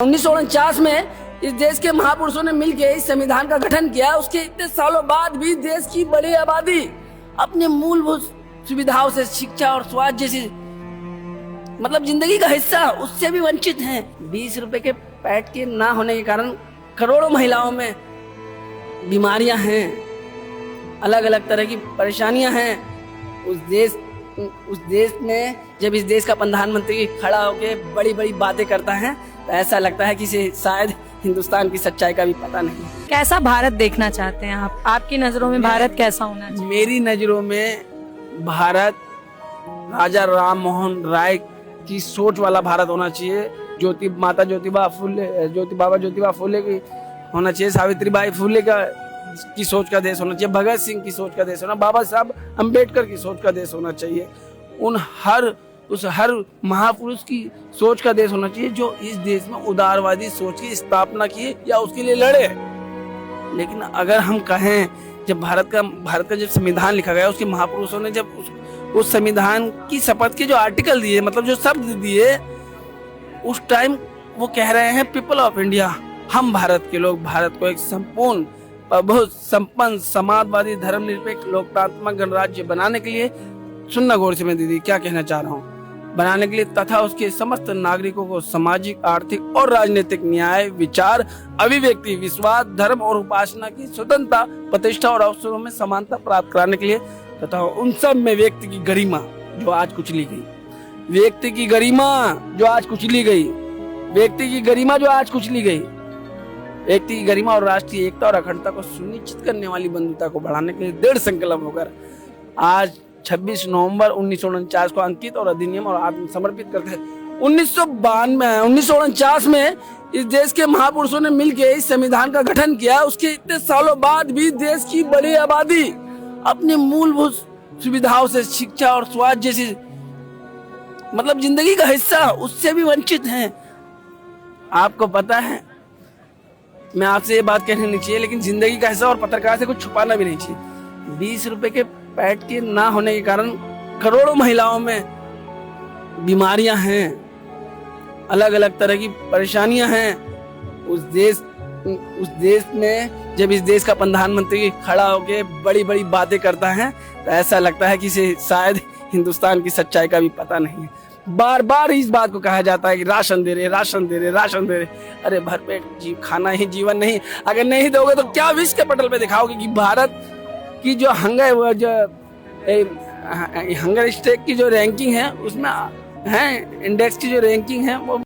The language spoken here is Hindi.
1949 में इस देश के महापुरुषों ने मिलकर इस संविधान का गठन किया। उसके इतने सालों बाद भी देश की बड़ी आबादी अपने मूलभूत सुविधाओं से, शिक्षा और स्वास्थ्य जैसी मतलब जिंदगी का हिस्सा, उससे भी वंचित हैं। 20 रुपए के पैट के ना होने के कारण करोड़ों महिलाओं में बीमारियां हैं, अलग अलग तरह की परेशानियां हैं। उस देश में जब इस देश का प्रधानमंत्री खड़ा होकर बड़ी बड़ी बातें करता है तो ऐसा लगता है कि इसे शायद हिंदुस्तान की सच्चाई का भी पता नहीं। कैसा भारत देखना चाहते हैं आप? आपकी नजरों में भारत कैसा होना चाहिए? मेरी नजरों में भारत राजा राम मोहन राय की सोच वाला भारत होना चाहिए। ज्योतिबा फुले की होना चाहिए, सावित्रीबाई फुले की सोच का देश होना चाहिए, भगत सिंह की सोच का देश होना, बाबा साहब अम्बेडकर की सोच का देश होना चाहिए। उस हर महापुरुष की सोच का देश होना चाहिए जो इस देश में उदारवादी सोच की स्थापना की या उसके लिए लड़े। लेकिन अगर हम कहें जब भारत का जब संविधान लिखा गया, उसके महापुरुषों ने जब उस संविधान की शपथ के जो आर्टिकल दिए, मतलब जो शब्द दिए, उस टाइम वो कह रहे हैं पीपल ऑफ इंडिया, हम भारत के लोग भारत को एक संपूर्ण बहुत संपन्न समाजवादी धर्मनिरपेक्ष लोकतांत्रिक गणराज्य बनाने के लिए, सुनना गौर से मैं दीदी क्या कहना चाह रहा हूँ, बनाने के लिए तथा उसके समस्त नागरिकों को सामाजिक, आर्थिक और राजनीतिक न्याय, विचार, अभिव्यक्ति, विश्वास, धर्म और उपासना की स्वतंत्रता, प्रतिष्ठा और अवसरों में समानता प्राप्त कराने के लिए तथा उन सब में व्यक्ति की गरिमा जो आज कुचली गई, व्यक्ति की गरिमा जो आज कुचली गई, व्यक्ति की गरिमा जो आज कुचली गई, व्यक्ति की गरिमा और राष्ट्रीय एकता और अखंडता को सुनिश्चित करने वाली बंधुता को बढ़ाने के लिए दृढ़ संकल्प होकर आज 26 नवंबर 1949 को अंकित और अधिनियम और आत्मसमर्पित करते हैं। 1949 में इस देश के महापुरुषों ने मिलकर इस संविधान का गठन किया। उसके इतने सालों बाद भी देश की बड़ी आबादी अपने मूलभूत सुविधाओं से, शिक्षा और स्वास्थ्य जैसी मतलब जिंदगी का हिस्सा, उससे भी वंचित हैं। आपको पता है, मैं आपसे ये बात कहनी नहीं चाहिए, लेकिन जिंदगी का हिस्सा और पत्रकार से कुछ छुपाना भी नहीं चाहिए। 20 रुपए के पैट के ना होने के कारण करोड़ों महिलाओं में बीमारियां हैं, अलग अलग तरह की परेशानियां हैं। उस देश में जब इस देश का प्रधानमंत्री खड़ा होकर बड़ी बड़ी बातें करता है तो ऐसा लगता है कि इसे शायद हिंदुस्तान की सच्चाई का भी पता नहीं है। बार बार इस बात को कहा जाता है कि राशन दे रहे। अरे भरपेट खाना ही जीवन नहीं, अगर नहीं दोगे तो क्या विश्व के पटल पे दिखाओगे कि भारत की जो हंगर स्ट्राइक की जो रैंकिंग है, उसमें है इंडेक्स की जो रैंकिंग है वो